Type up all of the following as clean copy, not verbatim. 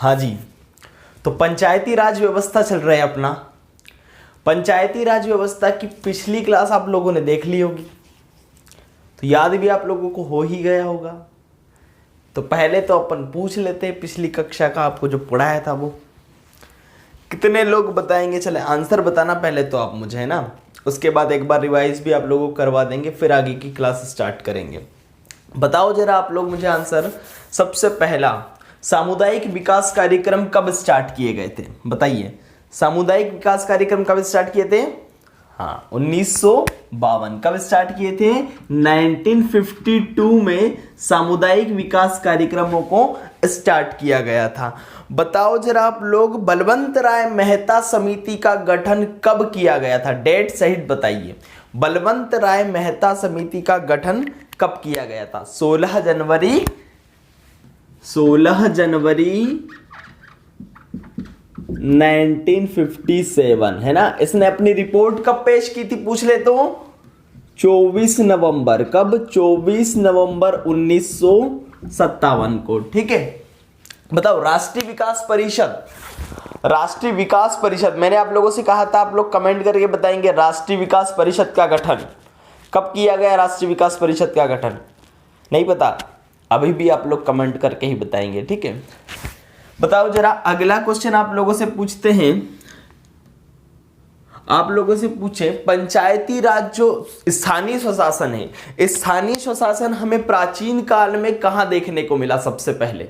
हाँ जी, तो पंचायती राज व्यवस्था चल रहा है अपना। पंचायती राज व्यवस्था की पिछली क्लास आप लोगों ने देख ली होगी, तो याद भी आप लोगों को हो ही गया होगा। तो पहले तो अपन पूछ लेते हैं पिछली कक्षा का आपको जो पढ़ाया था वो कितने लोग बताएंगे। चले आंसर बताना पहले तो आप मुझे, है ना, उसके बाद एक बार रिवाइज भी आप लोगों को करवा देंगे, फिर आगे की क्लास स्टार्ट करेंगे। बताओ जरा आप लोग मुझे आंसर। सबसे पहला, सामुदायिक विकास कार्यक्रम कब स्टार्ट किए गए थे? बताइए, सामुदायिक विकास कार्यक्रम कब स्टार्ट किए थे? हाँ, 1952। कब स्टार्ट किए थे? 1952 में सामुदायिक विकास कार्यक्रमों को स्टार्ट किया गया था। बताओ जरा आप लोग, बलवंत राय मेहता समिति का गठन कब किया गया था? डेट सहित बताइए। बलवंत राय मेहता समिति का गठन कब किया गया था? 16 जनवरी 1957, है ना। इसने अपनी रिपोर्ट कब पेश की थी पूछ ले तो? 24 नवंबर। कब? 24 नवंबर 1957 को। ठीक है, बताओ राष्ट्रीय विकास परिषद। राष्ट्रीय विकास परिषद, मैंने आप लोगों से कहा था, आप लोग कमेंट करके बताएंगे राष्ट्रीय विकास परिषद का गठन कब किया गया। राष्ट्रीय विकास परिषद का गठन नहीं पता? अभी भी आप लोग कमेंट करके ही बताएंगे, ठीक है। बताओ जरा, अगला क्वेश्चन आप लोगों से पूछते हैं। आप लोगों से पूछे, पंचायती राज जो स्थानीय स्वशासन है, स्थानीय स्वशासन हमें प्राचीन काल में कहां देखने को मिला? सबसे पहले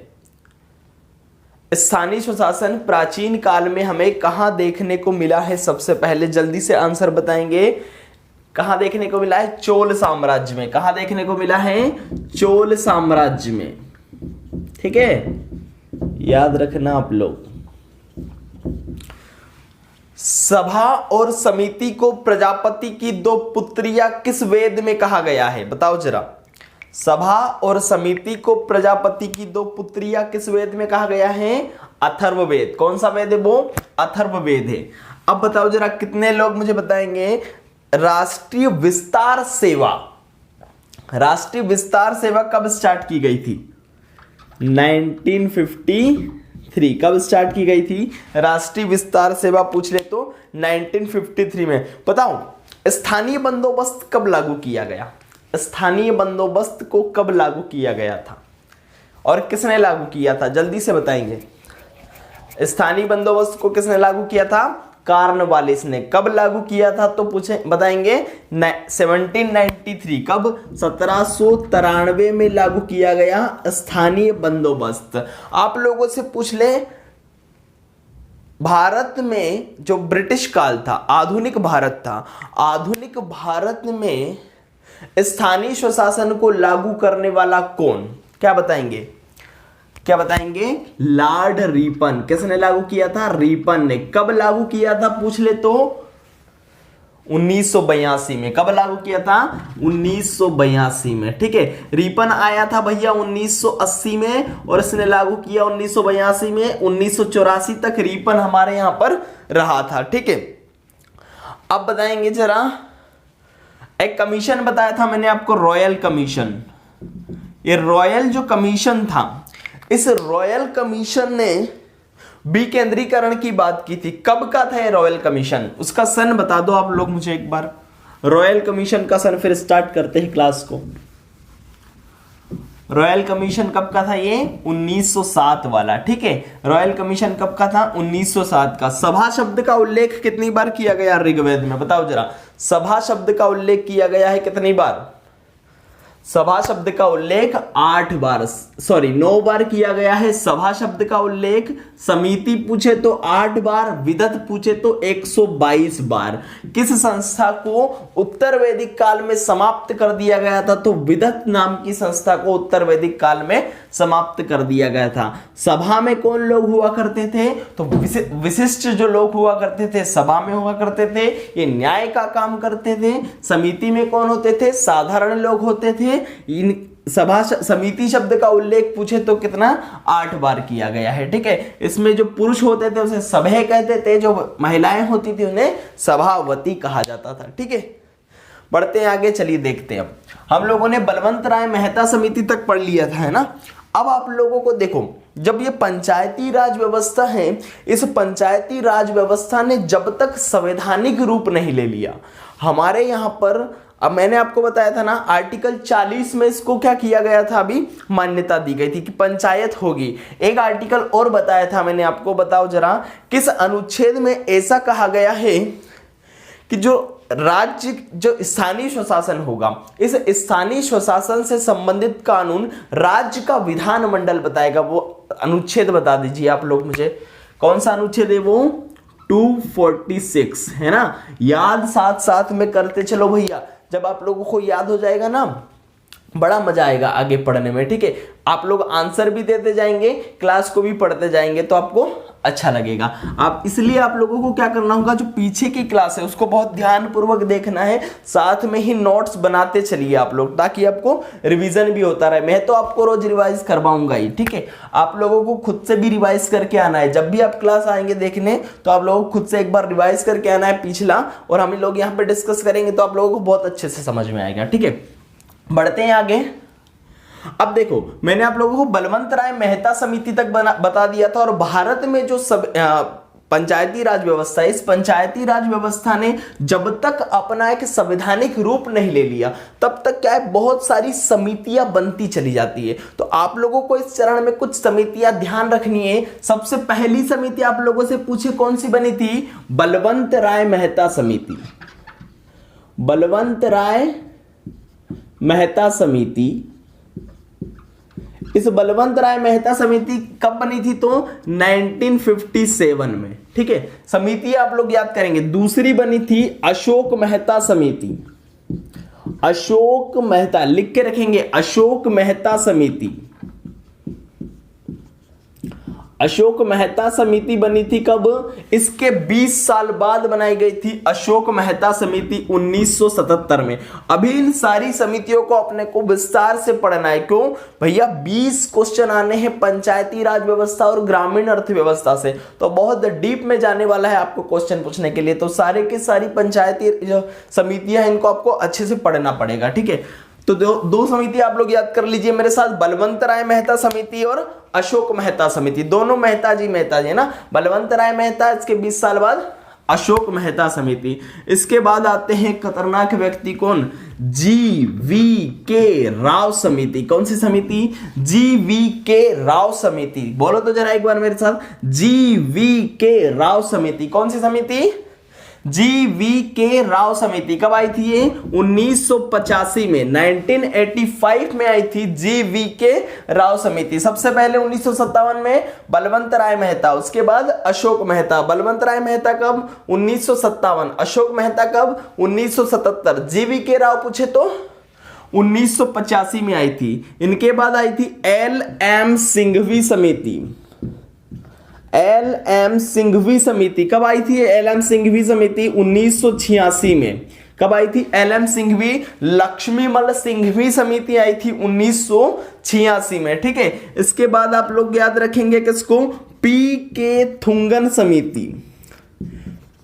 स्थानीय स्वशासन प्राचीन काल में हमें कहां देखने को मिला है? सबसे पहले जल्दी से आंसर बताएंगे। कहां देखने को मिला है? चोल साम्राज्य में। कहां देखने को मिला है? चोल साम्राज्य में। ठीक है, याद रखना आप लोग। सभा और समिति को प्रजापति की दो पुत्रियां किस वेद में कहा गया है? बताओ जरा, सभा और समिति को प्रजापति की दो पुत्रियां किस वेद में कहा गया है? अथर्ववेद। कौन सा वेद है वो? अथर्ववेद है। अब बताओ जरा, कितने लोग मुझे बताएंगे राष्ट्रीय विस्तार सेवा। राष्ट्रीय विस्तार सेवा कब स्टार्ट की गई थी? 1953। कब स्टार्ट की गई थी राष्ट्रीय विस्तार सेवा? पूछ ले तो 1953 में। बताओ, स्थानीय बंदोबस्त कब लागू किया गया? स्थानीय बंदोबस्त को कब लागू किया गया था और किसने लागू किया था? जल्दी से बताएंगे। स्थानीय बंदोबस्त को किसने लागू किया था? कार्नवालिस ने। कब लागू किया था तो पूछे, बताएंगे 1793। कब? 1793 में लागू किया गया स्थानीय बंदोबस्त। आप लोगों से पूछ ले, भारत में जो ब्रिटिश काल था, आधुनिक भारत था, आधुनिक भारत में स्थानीय स्वशासन को लागू करने वाला कौन? क्या बताएंगे? क्या बताएंगे? Lord Ripon. किसने लागू किया था? रिपन ने। कब लागू किया था पूछ ले तो? 1982 में। कब लागू किया था? 1982 में। ठीक है, रिपन आया था भैया 1980 में और इसने लागू किया 1982 में। 1984 तक रिपन हमारे यहां पर रहा था। ठीक है, अब बताएंगे जरा, एक कमीशन बताया था मैंने आपको, रॉयल कमीशन। ये रॉयल जो कमीशन था, इस रॉयल कमीशन ने विकेंद्रीकरण की बात की थी। कब का था ये रॉयल कमीशन? उसका सन बता दो आप लोग मुझे एक बार। रॉयल कमीशन का सन, फिर स्टार्ट करते हैं क्लास को। रॉयल कमीशन कब का था ये? 1907 वाला। ठीक है, रॉयल कमीशन कब का था? 1907 का। सभा शब्द का उल्लेख कितनी बार किया गया ऋग्वेद में? बताओ जरा, सभा शब्द का उल्लेख किया गया है कितनी बार? सभा शब्द का उल्लेख 8 बार, सॉरी 9 बार किया गया है सभा शब्द का उल्लेख। समिति पूछे तो 8 बार, विदत पूछे तो 122 बार। किस संस्था को उत्तर वैदिक काल में समाप्त कर दिया गया था? तो विदत नाम की संस्था को उत्तर वैदिक काल में समाप्त कर दिया गया था। सभा में कौन लोग हुआ करते थे? तो विशिष्ट जो लोग हुआ करते थे सभा में हुआ करते थे, ये न्याय का काम करते थे। समिति में कौन होते थे? साधारण लोग होते थे। इन सभा समिति शब्द का उल्लेख पूछे तो कितना? 8 बार किया गया है। ठीक है, इसमें जो पुरुष होते थे उसे सभे कहते थे, जो महिलाएं होती थी उन्हें सभावती कहा जाता था। ठीक है, बढ़ते हैं आगे, चलिए देखते हैं। अब हम लोगों ने बलवंत राय मेहता समिति तक पढ़ लिया था, है ना। अब आप लोगों को देखो, जब ये पंचायती राज व्यवस्था है, इस पंचायती राज व्यवस्था ने जब तक संवैधानिक रूप नहीं ले लिया हमारे यहाँ पर, अब मैंने आपको बताया था ना आर्टिकल 40 में इसको क्या किया गया था, अभी मान्यता दी गई थी कि पंचायत होगी। एक आर्टिकल और बताया था मैंने आपको, बताओ जरा किस अनुच्छेद में ऐसा कहा गया है कि जो राज्य जो स्थानीय स्वशासन होगा, इस स्थानीय स्वशासन से संबंधित कानून राज्य का विधानमंडल बताएगा। वो अनुच्छेद बता दीजिए आप लोग मुझे, कौन सा अनुच्छेद है वो? 246 है ना। याद साथ साथ में करते चलो भैया, जब आप लोगों को याद हो जाएगा ना बड़ा मजा आएगा आगे पढ़ने में, ठीक है। आप लोग आंसर भी देते जाएंगे, क्लास को भी पढ़ते जाएंगे तो आपको अच्छा लगेगा। आप इसलिए आप लोगों को क्या करना होगा, जो पीछे की क्लास है उसको बहुत ध्यानपूर्वक देखना है, साथ में ही नोट्स बनाते चलिए आप लोग, ताकि आपको रिवीजन भी होता रहे। मैं तो आपको रोज रिवाइज करवाऊंगा ही, ठीक है। आप लोगों को खुद से भी रिवाइज करके आना है। जब भी आप क्लास आएंगे देखने तो आप लोगों को खुद से एक बार रिवाइज करके आना है पिछला, और हम लोग यहाँ पे डिस्कस करेंगे तो आप लोगों को बहुत अच्छे से समझ में आएगा, ठीक है। बढ़ते हैं आगे। अब देखो, मैंने आप लोगों को बलवंत राय मेहता समिति तक बता दिया था, और भारत में जो सब पंचायती राज व्यवस्था है, इस पंचायती राज व्यवस्था ने जब तक अपना एक संवैधानिक रूप नहीं ले लिया तब तक क्या है, बहुत सारी समितियां बनती चली जाती है। तो आप लोगों को इस चरण में कुछ समितियां ध्यान रखनी है। सबसे पहली समिति आप लोगों से पूछे कौन सी बनी थी? बलवंत राय मेहता समिति। बलवंत राय मेहता समिति, इस बलवंत राय मेहता समिति कब बनी थी? तो 1957 में, ठीक है। समिति आप लोग याद करेंगे। दूसरी बनी थी अशोक मेहता समिति। अशोक मेहता लिख के रखेंगे, अशोक मेहता समिति। अशोक मेहता समिति बनी थी कब? इसके 20 साल बाद बनाई गई थी अशोक मेहता समिति 1977 में। अभी इन सारी समितियों को अपने को विस्तार से पढ़ना है। क्यों भैया? 20 क्वेश्चन आने हैं पंचायती राज व्यवस्था और ग्रामीण अर्थव्यवस्था से, तो बहुत डीप में जाने वाला है आपको क्वेश्चन पूछने के लिए। तो सारे की सारी पंचायती जो समितियां इनको आपको अच्छे से पढ़ना पड़ेगा, ठीक है। तो दो समिति आप लोग याद कर लीजिए मेरे साथ, बलवंत राय मेहता समिति और अशोक मेहता समिति। दोनों मेहता जी है ना, बलवंत राय मेहता, इसके 20 साल बाद अशोक मेहता समिति। इसके बाद आते हैं खतरनाक व्यक्ति, कौन? GVK राव समिति। कौन सी समिति? GVK राव समिति। बोलो तो जरा एक बार मेरे साथ, GVK राव समिति। कौन सी समिति? GVK राव समिति। कब आई थी ये? 1985 में, 1985 में आई थी GVK राव समिति। सबसे पहले 1957 में बलवंत राय मेहता, उसके बाद अशोक मेहता। बलवंत राय मेहता कब? 1957। अशोक मेहता कब? 1977। GVK राव पूछे तो 1985 में आई थी। इनके बाद आई थी LM सिंघवी समिति। LM सिंघवी समिति कब आई थी? LM सिंघवी समिति 1986 में। कब आई थी? LM सिंघवी। लक्ष्मीमल सिंघवी समिति आई थी 1986 में, ठीक है। इसके बाद आप लोग याद रखेंगे किसको? PK थुंगन समिति।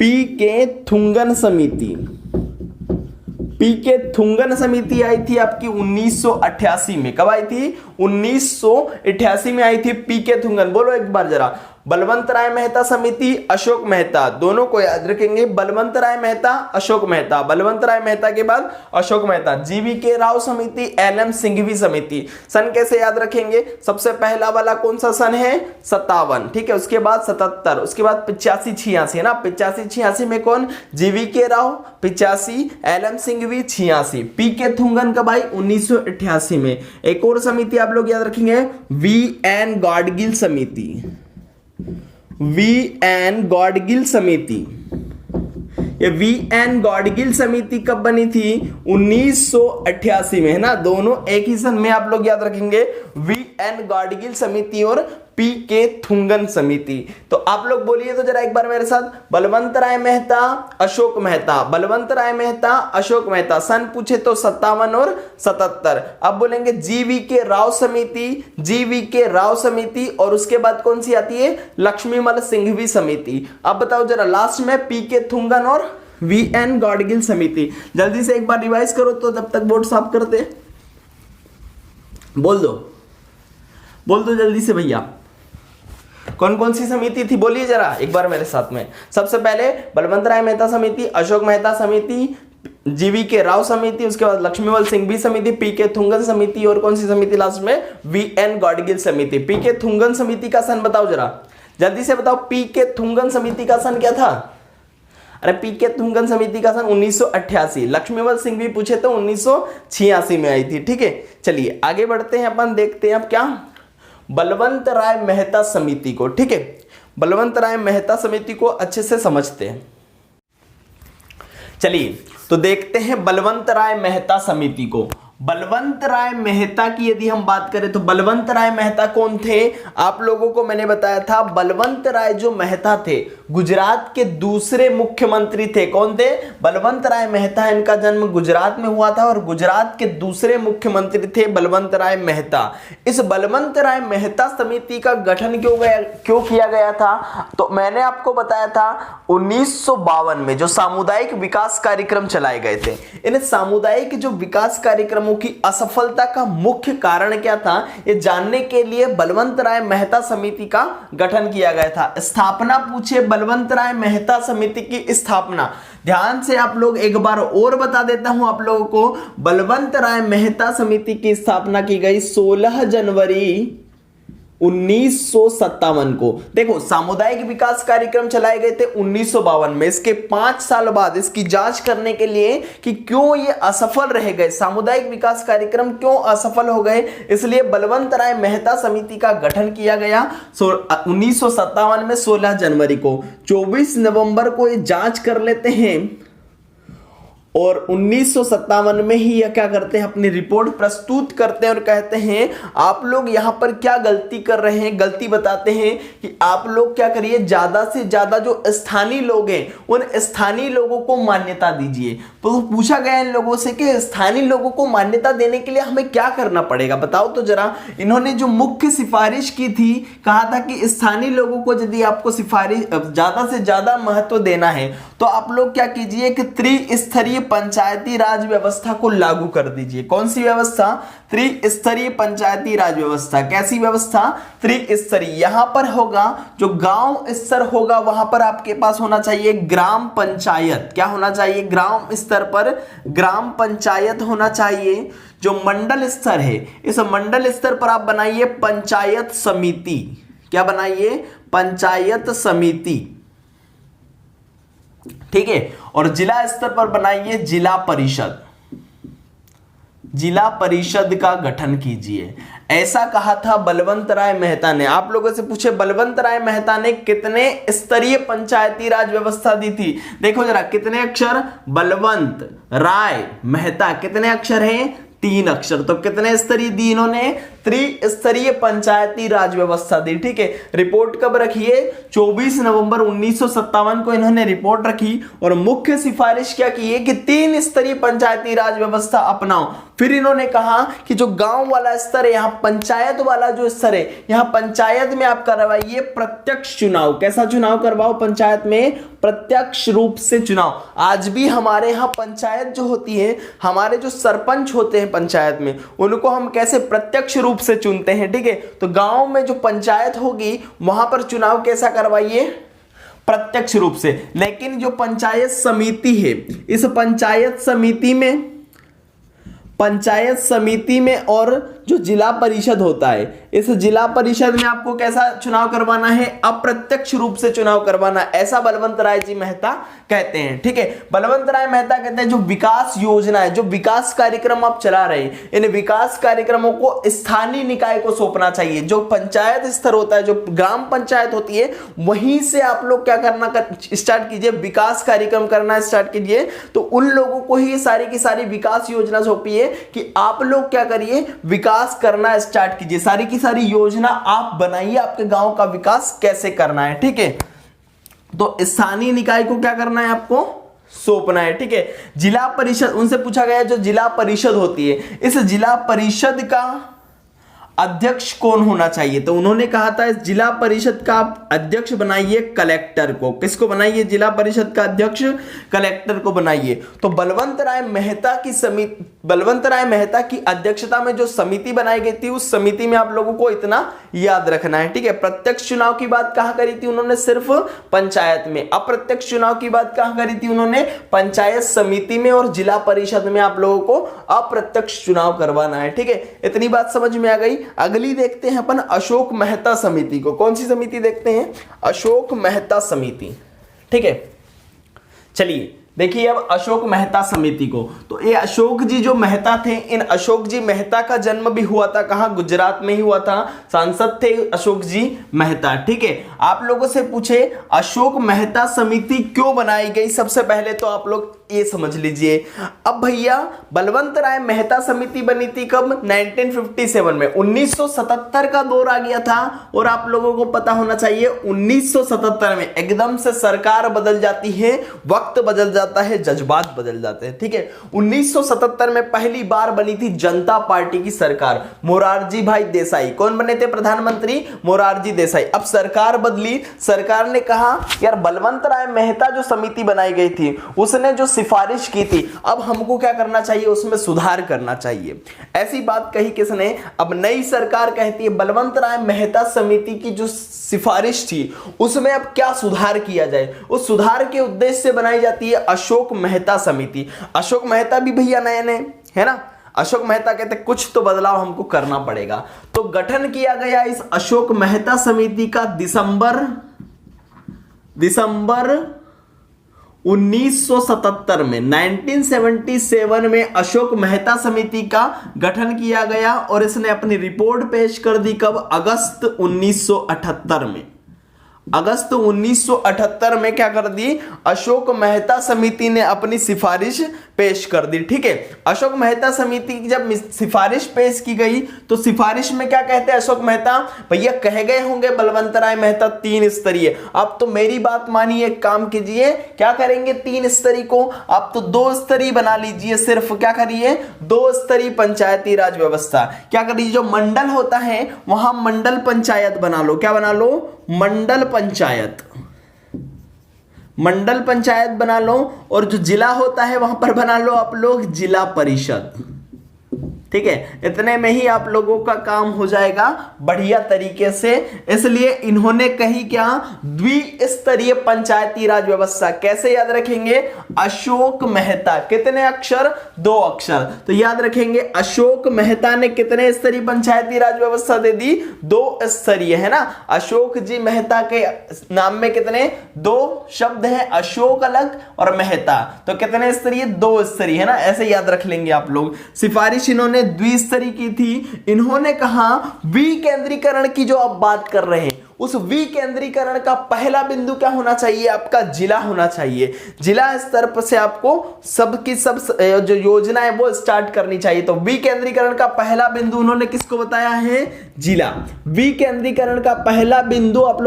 PK थुंगन समिति। PK थुंगन समिति आई थी आपकी 1988 में। कब आई थी? 1988 में आई थी PK थुंगन। बोलो एक बार जरा, बलवंत राय मेहता समिति, अशोक मेहता, दोनों को याद रखेंगे। बलवंत राय मेहता, अशोक मेहता, बलवंत राय मेहता के बाद अशोक मेहता। GVK राव समिति, LM सिंघवी समिति। सन कैसे याद रखेंगे? सबसे पहला वाला कौन सा सन है? 57, ठीक है। उसके बाद 77, उसके बाद 85-86 है ना। 85-86 में कौन? GVK Rao 85, LM Singhvi 86, PK Thungon कब आई? 1988 में। एक और समिति आप लोग याद रखेंगे, VN गाडगिल समिति। VN गाडगिल समिति। ये VN गाडगिल समिति कब बनी थी? 1988 में, है ना। दोनों एक ही सन में आप लोग याद रखेंगे, VN गाडगिल समिति और PK थुंगन समिति। तो आप लोग बोलिए तो जरा एक बार मेरे साथ, बलवंत राय मेहता, अशोक मेहता, बलवंत राय मेहता, अशोक मेहता। सन पूछे तो 57 और 77। अब बोलेंगे GVK राव समिति, GVK राव समिति, और उसके बाद कौन सी आती है? लक्ष्मीमल सिंघवी समिति। अब बताओ जरा लास्ट में PK थुंगन और VN गाडगिल समिति। जल्दी से एक बार रिवाइज करो तो तब तक बोर्ड साफ करते। बोल दो। बोल दो जल्दी से भैया, कौन कौन सी समिति थी, बोलिए जरा एक बार मेरे साथ में। सबसे पहले बलवंत राय मेहता समिति, अशोक मेहता समिति, जीवी के राव समिति, उसके बाद लक्ष्मीवल सिंघवी समिति, पी के थुंगन समिति, और कौन सी समिति लास्ट में, वी एन गॉडगिल समिति। पी के थुंगन समिति का सन बताओ जरा, जल्दी से बताओ, पी के थुंगन समिति का सन क्या था? अरे पी के थुंगन समिति का सन 1988। लक्ष्मीवल सिंघवी पूछे तो 1986 में आई थी। ठीक है, चलिए आगे बढ़ते हैं, अपन देखते हैं अब क्या, बलवंत राय मेहता समिति को। ठीक है, बलवंत राय मेहता समिति को अच्छे से समझते हैं। चलिए तो देखते हैं बलवंत राय मेहता समिति को। बलवंत राय मेहता की यदि हम बात करें तो बलवंत राय मेहता कौन थे? आप लोगों को मैंने बताया था, बलवंत राय जो मेहता थे गुजरात के दूसरे मुख्यमंत्री थे। कौन थे? बलवंत राय मेहता। इनका जन्म गुजरात में हुआ था और गुजरात के दूसरे मुख्यमंत्री थे बलवंत राय मेहता। इस बलवंत राय मेहता समिति का गठन क्यों किया गया था? तो मैंने आपको बताया था 1952 में जो सामुदायिक विकास कार्यक्रम चलाए गए थे। इन सामुदायिक जो विकास कार्यक्रम की असफलता का मुख्य कारण क्या था, ये जानने के लिए बलवंत राय मेहता समिति का गठन किया गया था। स्थापना पूछे, बलवंत राय मेहता समिति की स्थापना ध्यान से आप लोग एक बार और बता देता हूं आप लोगों को। बलवंत राय मेहता समिति की स्थापना की गई 16 जनवरी 1957 को। देखो सामुदायिक विकास कार्यक्रम चलाए गए थे 1952 में। इसके 5 साल बाद इसकी जांच करने के लिए कि क्यों ये असफल रह गए, सामुदायिक विकास कार्यक्रम क्यों असफल हो गए, इसलिए बलवंत राय मेहता समिति का गठन किया गया 1957 में 16 जनवरी को। 24 नवंबर को ये जांच कर लेते हैं और 1957 में ही यह क्या करते हैं, अपनी रिपोर्ट प्रस्तुत करते हैं और कहते हैं आप लोग यहां पर क्या गलती कर रहे हैं। गलती बताते हैं कि आप लोग क्या करिए, ज्यादा से ज्यादा जो स्थानीय लोग हैं उन स्थानीय लोगों को मान्यता दीजिए। तो पूछा गया इन लोगों से कि स्थानीय लोगों को मान्यता देने के लिए हमें क्या करना पड़ेगा, बताओ तो जरा। इन्होंने जो मुख्य सिफारिश की थी, कहा था कि स्थानीय लोगों को यदि आपको सिफारिश ज्यादा से ज्यादा महत्व देना है तो आप लोग क्या कीजिए कि त्रिस्तरीय पंचायती राज व्यवस्था को लागू कर दीजिए। कौन सी व्यवस्था? त्रिस्तरीय पंचायती राज व्यवस्था। कैसी व्यवस्था? त्रिस्तरीय। यहां पर होगा जो गांव स्तर होगा वहां पर आपके पास होना चाहिए ग्राम पंचायत। क्या होना चाहिए? ग्राम स्तर पर ग्राम पंचायत होना चाहिए। जो मंडल स्तर है, इस मंडल स्तर पर आप बनाइए पंचायत समिति। क्या बनाइए? पंचायत समिति। ठीक है, और जिला स्तर पर बनाइए जिला परिषद। जिला परिषद का गठन कीजिए, ऐसा कहा था बलवंत राय मेहता ने। आप लोगों से पूछे बलवंत राय मेहता ने कितने स्तरीय पंचायती राज व्यवस्था दी थी? देखो जरा कितने अक्षर, बलवंत राय मेहता कितने अक्षर हैं? 3 अक्षर। तो कितने स्तरीय दी इन्होंने? त्रिस्तरीय पंचायती राज व्यवस्था दी। ठीक है, रिपोर्ट कब रखिए? 24 नवंबर 1957 को इन्होंने रिपोर्ट रखी और मुख्य सिफारिश क्या की है कि 3 स्तरीय पंचायती राज व्यवस्था अपनाओ। फिर इन्होंने कहा कि जो गांव वाला स्तर है, यहां पंचायत वाला जो स्तर है, यहां पंचायत में आप करवाइए प्रत्यक्ष चुनाव। कैसा चुनाव करवाओ? पंचायत में प्रत्यक्ष रूप से चुनाव। आज भी हमारे यहां पंचायत जो होती है, हमारे जो सरपंच होते हैं पंचायत में, उनको हम कैसे प्रत्यक्ष रूप से चुनते हैं। ठीक है, तो गांव में जो पंचायत होगी वहां पर चुनाव कैसा करवाइए? प्रत्यक्ष रूप से। लेकिन जो पंचायत समिति है, इस पंचायत समिति में और जो जिला परिषद होता है, इस जिला परिषद में आपको कैसा चुनाव करवाना है? अप्रत्यक्ष रूप से चुनाव करवाना। ऐसा बलवंत राय जी मेहता कहते हैं। ठीक है, बलवंत राय मेहता कहते हैं जो विकास योजना है, जो विकास कार्यक्रम आप चला रहे हैं, इन विकास कार्यक्रमों को स्थानीय निकाय को सौंपना चाहिए। जो पंचायत स्तर होता है, जो ग्राम पंचायत होती है, वहीं से आप लोग क्या करना स्टार्ट कीजिए, विकास कार्यक्रम करना स्टार्ट कीजिए। तो उन लोगों को ही सारी की सारी विकास योजना सौंपिए कि आप लोग क्या करिए, विकास करना स्टार्ट कीजिए। सारी की सारी योजना आप बनाइए, आपके गांव का विकास कैसे करना है। ठीक है, तो स्थानीय निकाय को क्या करना है? आपको सौंपना है। ठीक है, जिला परिषद, उनसे पूछा गया जो जिला परिषद होती है, इस जिला परिषद का अध्यक्ष कौन होना चाहिए, तो उन्होंने कहा था इस जिला परिषद का अध्यक्ष बनाइए कलेक्टर को। किसको बनाइए? जिला परिषद का अध्यक्ष कलेक्टर को बनाइए। तो बलवंत राय मेहता की अध्यक्षता में जो समिति बनाई गई थी, उस समिति में आप लोगों को इतना याद रखना है, ठीक है। प्रत्यक्ष चुनाव की बात कहां करी थी उन्होंने? सिर्फ पंचायत में। अप्रत्यक्ष चुनाव की बात कहां करी थी उन्होंने? पंचायत समिति में, और जिला परिषद में आप लोगों को अप्रत्यक्ष चुनाव करवाना है, ठीक है। इतनी बात समझ में आ गई। अगली देखते हैं अपन अशोक मेहता समिति को। कौन सी समिति देखते हैं? अशोक मेहता समिति, ठीक है। चलिए देखिए अब अशोक मेहता समिति को। तो ये अशोक जी जो मेहता थे, इन अशोक जी मेहता का जन्म भी हुआ था कहां? गुजरात में ही हुआ था। सांसद थे अशोक जी मेहता, ठीक है। आप लोगों से पूछे अशोक मेहता समिति क्यों बनाई गई, सबसे पहले तो आप लोग ये समझ लीजिए। अब भैया बलवंत राय मेहता समिति बनी थी कब? 1957 में। 1977 का दौर आ गया था, और आप लोगों को पता होना चाहिए 1977 में एकदम से सरकार बदल जाती है, वक्त बदल जाता है, जज्बात बदल जाते हैं, ठीक है। 1977 में पहली बार बनी थी जनता पार्टी की सरकार। मोरारजी भाई देसाई कौन बने थे प्रधानमंत्री? मोरारजी देसाई। अब सरकार बदली, सरकार ने कहा यार बलवंत राय मेहता जो समिति बनाई गई थी उसने जो सिफारिश की थी, अब हमको क्या करना चाहिए? उसमें सुधार करना चाहिए। ऐसी बात कही किसने? अब नई सरकार कहती है बलवंत राय मेहता समिति की जो सिफारिश थी उसमें अब क्या सुधार किया जाए, उस सुधार के उद्देश्य से बनाई जाती है अशोक मेहता समिति। अशोक मेहता भी भैया नए नए है ना। अशोक मेहता कहते कुछ तो बदलाव हमको करना पड़ेगा, तो गठन किया गया इस अशोक मेहता समिति का दिसंबर 1977 में, 1977 में अशोक मेहता समिति का गठन किया गया, और इसने अपनी रिपोर्ट पेश कर दी कब? अगस्त 1978 में। अगस्त 1978 में क्या कर दी? अशोक मेहता समिति ने अपनी सिफारिश पेश कर दी, ठीक है। अशोक मेहता समिति की जब सिफारिश पेश की गई तो सिफारिश में क्या कहते हैं अशोक मेहता? भैया कह गए होंगे बलवंत राय मेहता 3 स्तरीय। अब तो मेरी बात मानिए, एक काम कीजिए, क्या करेंगे 3 स्तरीय को आप तो 2 स्तरीय बना लीजिए। सिर्फ क्या करिए? 2 स्तरीय पंचायती राज व्यवस्था। क्या करिए? जो मंडल होता है वहां मंडल पंचायत बना लो। क्या बना लो? मंडल पंचायत। मंडल पंचायत बना लो, और जो जिला होता है वहां पर बना लो आप लोग जिला परिषद, ठीक है। इतने में ही आप लोगों का काम हो जाएगा बढ़िया तरीके से। इसलिए इन्होंने कही क्या? द्विस्तरीय पंचायती राज व्यवस्था। कैसे याद रखेंगे? अशोक मेहता, कितने अक्षर? 2 अक्षर। तो याद रखेंगे अशोक मेहता ने कितने स्तरीय पंचायती राज व्यवस्था दे दी? 2 स्तरीय, है ना। अशोक जी मेहता के नाम में कितने? 2 शब्द हैं, अशोक अलग और मेहता, तो कितने स्तरीय? 2 स्तरीय, है ना। ऐसे याद रख लेंगे आप लोग। सिफारिश इन्होंने द्विस्तरीय की थी। इन्होंने कहा विकेंद्रीकरण की जो आप बात कर रहे हैं, उस विकेंद्रीकरण का पहला बिंदु क्या होना चाहिए? आपका जिला होना चाहिए। जिला स्तर पर से आपको सबकी सब जो योजना है वो स्टार्ट करनी चाहिए। तो विकेंद्रीकरण का पहला बिंदु उन्होंने किसको बताया है? जिला। विकेंद्रीकरण का पहला बिंदु आप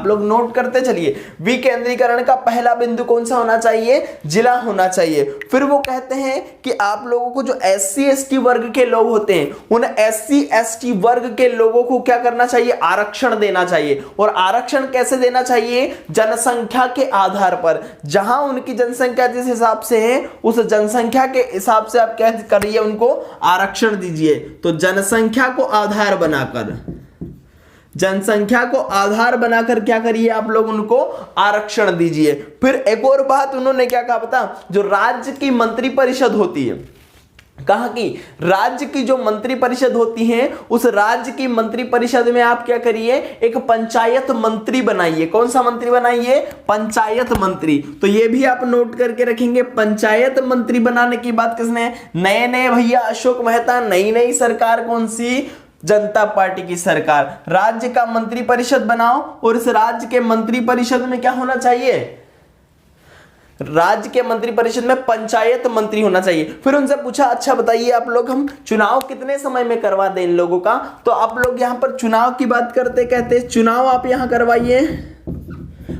लोग नोट करते चलिए। विकेंद्रीकरण का पहला बिंदु कौन सा होना चाहिए? जिला होना चाहिए। फिर वो कहते हैं कि आप लोगों को जो SC ST वर्ग के लोग होते हैं, उन SC ST वर्ग के लोगों को क्या करना चाहिए? आरक्षण देना चाहिए। और आरक्षण कैसे देना चाहिए? जनसंख्या के आधार पर। जहां उनकी जनसंख्या जिस हिसाब से है, उस जनसंख्या के हिसाब से आप क्या करिए? उनको आरक्षण दीजिए। तो जनसंख्या को आधार बनाकर क्या करिए? आप लोग उनको आरक्षण दीजिए। फिर एक और बात उन्होंने क्या कहा पता? जो राज्य की मंत्री परिषद होती है, कहा कि राज्य की जो मंत्री परिषद होती है, उस राज्य की मंत्री परिषद में आप क्या करिए? एक पंचायत मंत्री बनाइए। कौन सा मंत्री बनाइए? पंचायत मंत्री। तो ये भी आप नोट करके रखेंगे। पंचायत मंत्री बनाने की बात किसने? नए भैया अशोक मेहता। नई सरकार कौन सी? जनता पार्टी की सरकार। राज्य का मंत्री परिषद बनाओ, और इस राज्य के मंत्री परिषद में क्या होना चाहिए? राज्य के मंत्री परिषद में पंचायत मंत्री होना चाहिए। फिर उनसे पूछा अच्छा बताइए आप लोग, हम चुनाव कितने समय में करवा दें इन लोगों का? तो आप लोग यहां पर चुनाव की बात करते कहते चुनाव आप यहां करवाइए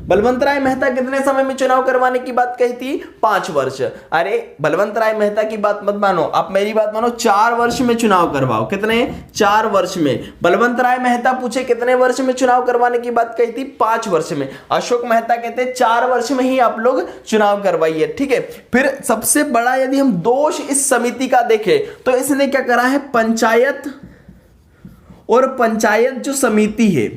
बलवंत राय मेहता कितने समय में चुनाव करवाने की बात कही थी? 5 वर्ष। अरे बलवंत राय मेहता की बात मत मानो, आप मेरी बात मानो, 4 वर्ष में चुनाव करवाओ। कितने? 4 वर्ष में। बलवंत राय मेहता पूछे कितने वर्ष में चुनाव करवाने की बात कही थी? 5 वर्ष में। अशोक मेहता कहते हैं 4 वर्ष में ही आप लोग चुनाव करवाइए, ठीक है। फिर सबसे बड़ा यदि हम दोष इस समिति का देखें तो इसने क्या करा है, पंचायत और पंचायत जो समिति है,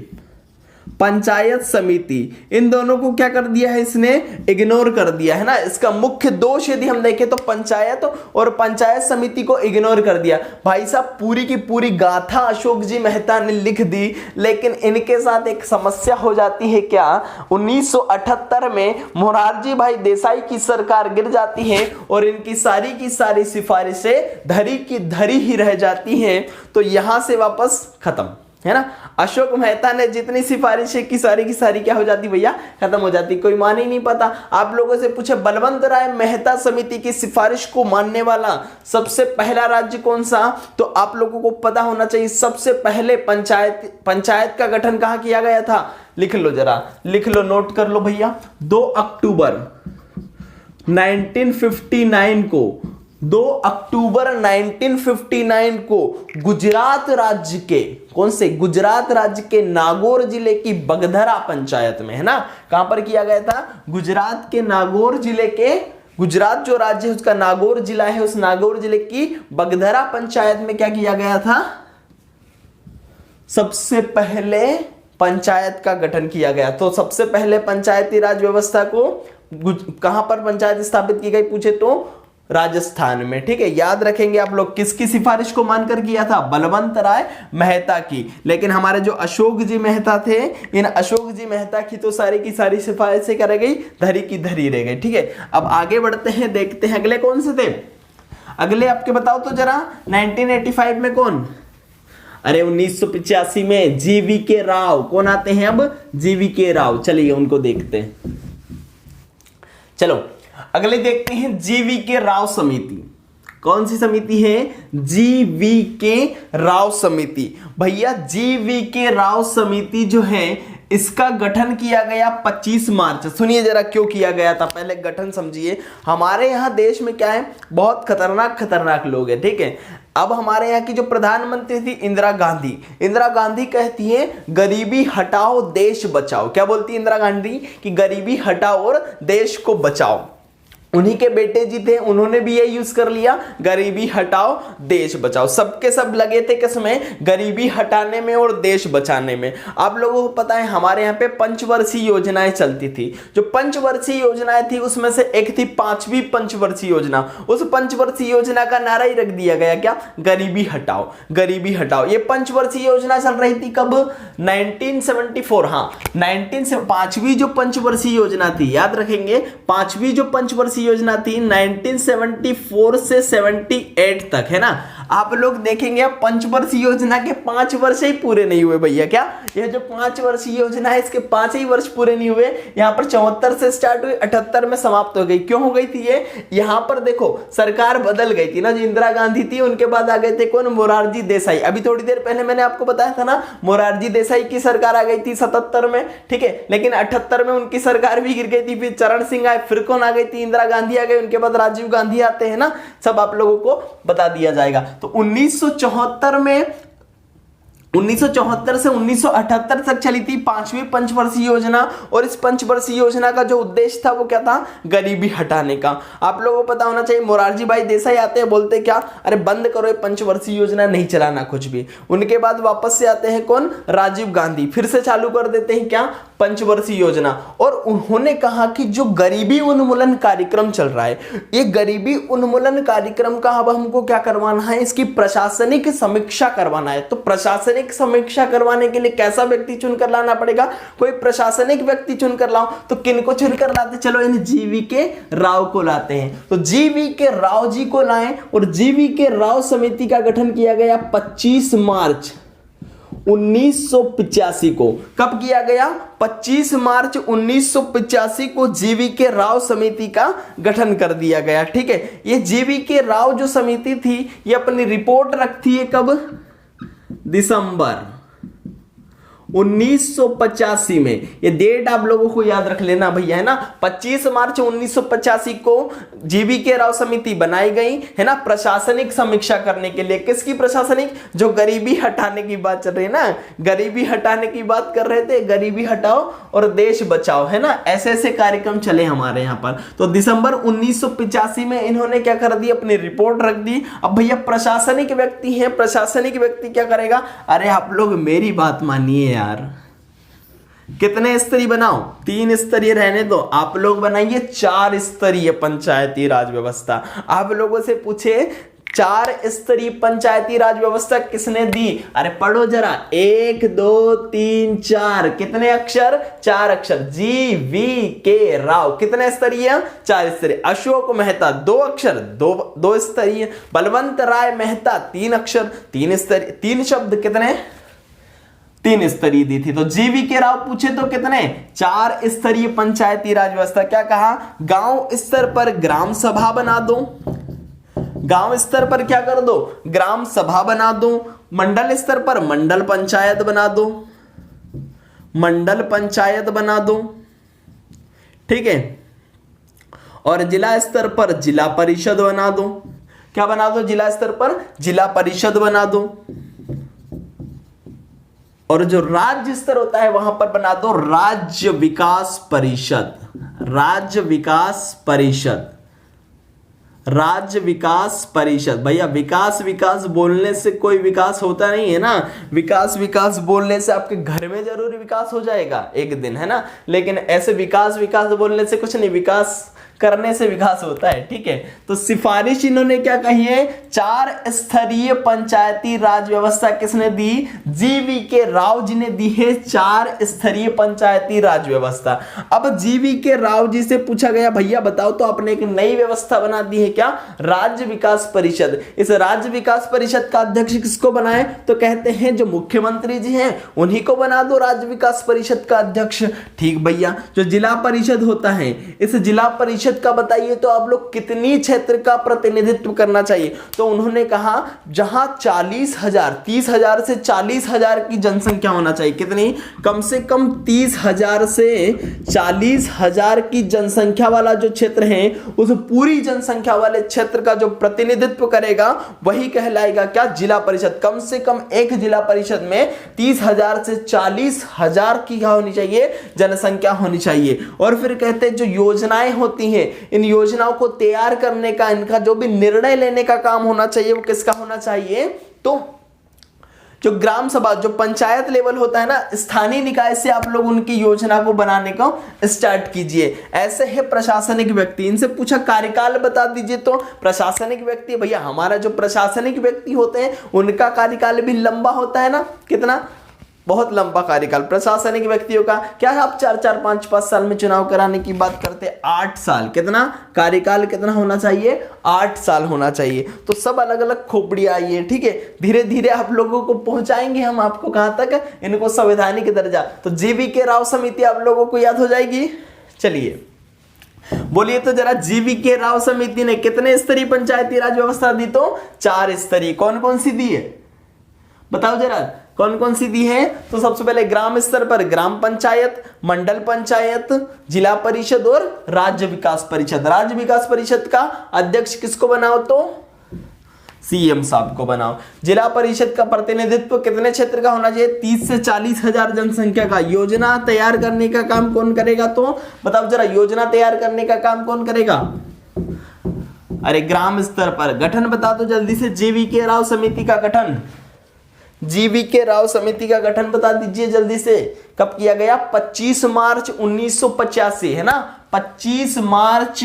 पंचायत समिति, इन दोनों को क्या कर दिया है, इसने इग्नोर कर दिया है ना। इसका मुख्य दोष यदि हम देखें तो पंचायत और पंचायत समिति को इग्नोर कर दिया। भाई साहब पूरी की पूरी गाथा अशोक जी मेहता ने लिख दी, लेकिन इनके साथ एक समस्या हो जाती है क्या, 1978 में मोरारजी भाई देसाई की सरकार गिर जाती है और इनकी सारी की सारी सिफारिशें धरी की धरी ही रह जाती हैं, तो यहां से वापस खत्म, है ना। अशोक मेहता ने जितनी सिफारिशें की सारी क्या हो जाती भैया, खत्म हो जाती। कोई मान ही नहीं पाता। आप लोगों से पूछे बलवंत राय मेहता समिति की सिफारिश को मानने वाला सबसे पहला राज्य कौन सा, तो आप लोगों को पता होना चाहिए सबसे पहले पंचायत का गठन कहां किया गया था। लिख लो जरा, लिख लो, नोट कर लो भैया। 2 अक्टूबर 1959 को 2 अक्टूबर 1959 को गुजरात राज्य के, कौन से, गुजरात राज्य के नागौर जिले की बगधरा पंचायत में, है ना, कहां पर किया गया था, गुजरात के नागौर जिले के, गुजरात जो राज्य है उसका नागौर जिला है, उस नागौर जिले की बगधरा पंचायत में क्या किया गया था, सबसे पहले पंचायत का गठन किया गया। तो सबसे पहले पंचायती राज व्यवस्था को कहां पर पंचायत स्थापित की गई पूछे तो राजस्थान में, ठीक है। याद रखेंगे आप लोग किसकी सिफारिश को मानकर किया था, बलवंत राय मेहता की। लेकिन हमारे जो अशोक जी मेहता थे, इन अशोक जी मेहता की तो सारी की सारी सिफारिशें क्या रह गई, धरी की धरी रह गई, ठीक है। अब आगे बढ़ते हैं, देखते हैं अगले कौन से थे। अगले आपके बताओ तो जरा, 1985 में कौन, अरे 1985 में जीवी के राव, कौन आते हैं अब, जीवी के राव। चलिए उनको देखते हैं। चलो अगले देखते हैं, जीवी के राव समिति। कौन सी समिति है, जीवी के राव समिति। भैया जीवी के राव समिति जो है इसका गठन किया गया 25 मार्च। सुनिए जरा क्यों किया गया था, पहले गठन समझिए। हमारे यहाँ देश में क्या है, बहुत खतरनाक लोग हैं, ठीक है। अब हमारे यहाँ की जो प्रधानमंत्री थी इंदिरा गांधी कहती है गरीबी हटाओ देश बचाओ। क्या बोलती है इंदिरा गांधी, कि गरीबी हटाओ और देश को बचाओ। उन्हीं के बेटे जी थे, उन्होंने भी ये यूज कर लिया, गरीबी हटाओ देश बचाओ। सबके सब लगे थे किसमें, गरीबी हटाने में और देश बचाने में। आप लोगों को पता है हमारे यहाँ पे पंचवर्षीय योजनाएं चलती थी। जो पंचवर्षीय योजनाएं थी उसमें से एक थी 5वीं पंचवर्षीय योजना। उस पंचवर्षीय योजना का नारा ही रख दिया गया, क्या, गरीबी हटाओ, गरीबी हटाओ। ये पंचवर्षीय योजना चल रही थी कब, 1974। हाँ, 5वीं जो पंचवर्षीय योजना थी, याद रखेंगे, 5वीं जो पंचवर्षीय योजना थी 1974 से 78 तक, है ना। आप लोग देखेंगे पंचवर्षीय योजना के 5 वर्ष ही पूरे नहीं हुए भैया। क्या, ये जो 5 वर्षीय योजना है इसके 5 ही वर्ष पूरे नहीं हुए। यहाँ पर 74 से स्टार्ट हुई, 78 में समाप्त हो गई। क्यों हो गई थी ये, यहाँ पर देखो सरकार बदल गई थी ना, जो इंदिरा गांधी थी उनके बाद आ गए थे कौन, मोरारजी देसाई। अभी थोड़ी देर पहले मैंने आपको बताया था ना, मोरारजी देसाई की सरकार आ गई थी 77 में, ठीक है। लेकिन 78 में उनकी सरकार भी गिर गई थी, फिर चरण सिंह आए, फिर कौन आ गई थी, इंदिरा गांधी आ गई, उनके बाद राजीव गांधी आते हैं ना, सब आप लोगों को बता दिया जाएगा। तो 1974 में 1974 से 1978 तक चली थी 5वीं पंचवर्षीय योजना। और इस पंचवर्षीय योजना का जो उद्देश्य था वो क्या था, गरीबी हटाने का। आप लोगों को पता होना चाहिए, मोरारजी भाई देसाई आते हैं, बोलते क्या, अरे बंद करो ये पंचवर्षीय योजना, नहीं चलाना कुछ भी। उनके बाद वापस से आते हैं कौन, राजीव गांधी, फिर से चालू कर देते हैं क्या, पंचवर्षीय योजना। और उन्होंने कहा कि जो गरीबी उन्मूलन कार्यक्रम चल रहा है, ये गरीबी उन्मूलन कार्यक्रम का अब हमको क्या करवाना है, इसकी प्रशासनिक समीक्षा करवाना है। तो प्रशासनिक समीक्षा करवाने के लिए कैसा व्यक्ति चुनकर लाना पड़ेगा, कोई प्रशासनिक व्यक्ति चुनकर लाओ। तो किनको चुनकर लाते, चलो इन जीवी के राव को लाते हैं। तो जीवी के राव जी को लाएं और जीवी के राव समिति का गठन किया गया 25 मार्च 1985 को। कब किया गया, 25 मार्च 1985 को जीवी के राव समिति का गठन कर दिया गया, ठीक है। ये जीवी के राव जो समिति थी ये अपनी रिपोर्ट रखती है कब, दिसंबर 1985 में, ये डेट आप लोगों को याद रख लेना भैया, है ना। 25 मार्च 1985 को जीवीके राव समिति बनाई गई, है ना, प्रशासनिक समीक्षा करने के लिए। किसकी प्रशासनिक? जो गरीबी हटाने की बात चल रही है ना, गरीबी हटाने की बात कर रहे थे, गरीबी हटाओ और देश बचाओ, है ना, ऐसे ऐसे कार्यक्रम चले हमारे यहाँ पर। तो दिसंबर 1985 में इन्होंने क्या कर दी, अपनी रिपोर्ट रख दी। अब भैया प्रशासनिक व्यक्ति हैं, प्रशासनिक व्यक्ति क्या करेगा? अरे आप लोग मेरी बात मानिए यार, कितने स्तरीय बनाओ? 3 स्तरीय रहने दो, आप लोग बनाइए 4 स्तरीय पंचायती राज व्यवस्था। आप लोगों से पूछे 4 स्तरीय पंचायती राज व्यवस्था किसने दी? अरे पढ़ो जरा, 1 2 3 4, कितने अक्षर? 4 अक्षर। GVK राव, कितने स्तरीय? 4 स्तरीय। अशोक मेहता 2 अक्षर, 2 स्तरीय। बलवंत राय मेहता 3 अक्षर, 3 स्तरीय। 3 शब्द, कितने? 3 स्तरीय दी थी। तो जीवीके राव पूछे तो कितने? 4 स्तरीय पंचायती राज व्यवस्था। क्या कहा? गांव स्तर पर ग्राम सभा बना दो, गांव स्तर पर क्या कर दो? ग्राम सभा बना दो। मंडल स्तर पर मंडल पंचायत बना दो, मंडल पंचायत बना दो, ठीक है। और जिला स्तर पर जिला परिषद बना दो। क्या बना दो? जिला स्तर पर जिला परिषद बना दो। और जो राज्य स्तर होता है वहां पर बना दो राज्य विकास परिषद, राज्य विकास परिषद, राज्य विकास परिषद। भैया विकास विकास बोलने से कोई विकास होता नहीं है ना, विकास विकास बोलने से आपके घर में जरूर विकास हो जाएगा एक दिन, है ना, लेकिन ऐसे विकास विकास बोलने से कुछ नहीं, विकास करने से विकास होता है, ठीक है। तो सिफारिश इन्होंने क्या कही है? 4 स्तरीय पंचायती राज व्यवस्था किसने दी? जीवीके राव जी ने दी है 4 स्तरीय पंचायती राज व्यवस्था। अब जीवीके राव जी से पूछा गया, भैया बताओ तो आपने एक नई व्यवस्था बना दी है, क्या? राज्य विकास परिषद। इस राज्य विकास परिषद का अध्यक्ष किसको बनाए? तो कहते हैं जो मुख्यमंत्री जी हैं उन्हीं को बना दो राज्य विकास परिषद का अध्यक्ष। ठीक भैया, जो जिला परिषद होता है, इस जिला परिषद का बताइए तो आप लोग कितनी क्षेत्र का प्रतिनिधित्व करना चाहिए? तो उन्होंने कहा जहां 40,000, 30,000 से 40,000 की जनसंख्या होना चाहिए। कितनी? कम से कम 30,000 से 40,000 की जनसंख्या वाला जो क्षेत्र है, उस पूरी जनसंख्या वाले क्षेत्र का जो प्रतिनिधित्व करेगा वही कहलाएगा क्या? जिला परिषद। कम से कम एक जिला परिषद में 30,000 से 40,000 की क्या होनी चाहिए? जनसंख्या होनी चाहिए। और फिर कहते हैं जो योजनाएं होती हैं, इन योजनाओं को तैयार करने का, इनका जो भी निर्णय लेने का काम होना चाहिए वो किसका होना चाहिए? तो जो ग्राम सभा, जो पंचायत लेवल होता है ना, स्थानीय निकाय से आप लोग उनकी योजना को बनाने को स्टार्ट कीजिए। ऐसे है प्रशासनिक व्यक्ति। इनसे पूछा कार्यकाल बता दीजिए, तो प्रशासनिक व्यक्ति, भैया हमारा जो प्रशासनिक व्यक्ति होते हैं उनका कार्यकाल भी लंबा होता है ना। कितना? बहुत लंबा कार्यकाल प्रशासनिक व्यक्तियों का। क्या आप 4-4, 5-5 साल में चुनाव कराने की बात करते हैं? 8 साल। कितना कार्यकाल कितना होना चाहिए? 8 साल होना चाहिए। तो सब अलग अलग खोपड़ियां आई है, ठीक है। धीरे धीरे आप लोगों को पहुंचाएंगे हम आपको कहां तक? इनको संवैधानिक दर्जा। तो जीवीके राव समिति आप लोगों को याद हो जाएगी। चलिए बोलिए तो जरा, जीवीके राव समिति ने कितने स्तरीय पंचायती राज व्यवस्था दी? तो 4 स्तरीय। कौन कौन सी दी है बताओ जरा, कौन कौन सी दी है? तो सबसे पहले ग्राम स्तर पर ग्राम पंचायत, मंडल पंचायत, जिला परिषद और राज्य विकास परिषद। राज्य विकास परिषद का अध्यक्ष किसको बनाओ? तो सीएम साहब को बनाओ। जिला परिषद का प्रतिनिधित्व कितने क्षेत्र का होना चाहिए? 30 से 40,000 जनसंख्या का। योजना तैयार करने का काम कौन करेगा? तो बताओ जरा, योजना तैयार करने का काम कौन करेगा? अरे ग्राम स्तर पर। गठन बता दो जल्दी से, जीवीके राव समिति का गठन। जीवीके राव समिति का गठन बता दीजिए जल्दी से। कब किया गया? 25 मार्च 1985, है ना। 25 मार्च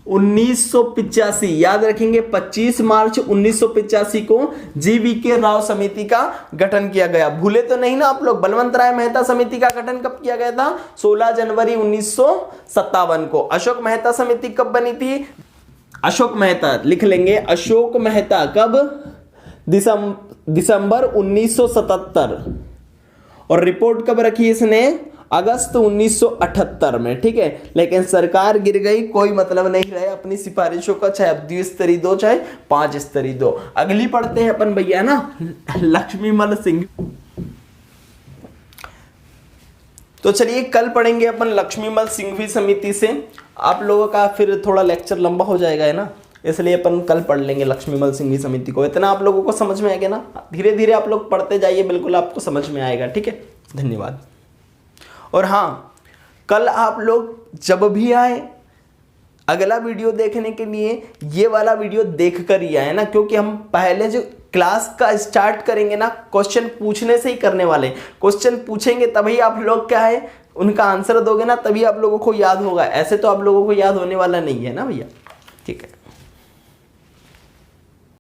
1985 याद रखेंगे। 25 मार्च 1985 को जीवीके राव समिति का गठन किया गया। भूले तो नहीं ना आप लोग? बलवंत राय मेहता समिति का गठन कब किया गया था? 16 जनवरी 1957 को। अशोक मेहता समिति कब बनी थी? अशोक मेहता लिख लेंगे। अशोक मेहता कब? दिसंबर 1977। और रिपोर्ट कब रखी इसने? अगस्त 1978 में, ठीक है। लेकिन सरकार गिर गई, कोई मतलब नहीं रहे अपनी सिफारिशों का, चाहे अब 2 स्तरीय दो चाहे 5 स्तरीय दो। अगली पढ़ते हैं अपन भैया ना, लक्ष्मीमल सिंह। तो चलिए कल पढ़ेंगे अपन लक्ष्मीमल सिंघवी समिति से। आप लोगों का फिर थोड़ा लेक्चर लंबा हो जाएगा है ना, इसलिए अपन कल पढ़ लेंगे लक्ष्मीमल सिंघवी समिति को। इतना आप लोगों को समझ में आएगा ना, धीरे धीरे आप लोग पढ़ते जाइए, बिल्कुल आपको समझ में आएगा। ठीक है, धन्यवाद। और हाँ, कल आप लोग जब भी आए अगला वीडियो देखने के लिए ये वाला वीडियो देख कर ही आए ना, क्योंकि हम पहले जो क्लास का स्टार्ट करेंगे ना, क्वेश्चन पूछने से ही करने वाले। क्वेश्चन पूछेंगे तभी आप लोग क्या है उनका आंसर दोगे ना, तभी आप लोगों को याद होगा, ऐसे तो आप लोगों को याद होने वाला नहीं है ना भैया। ठीक है।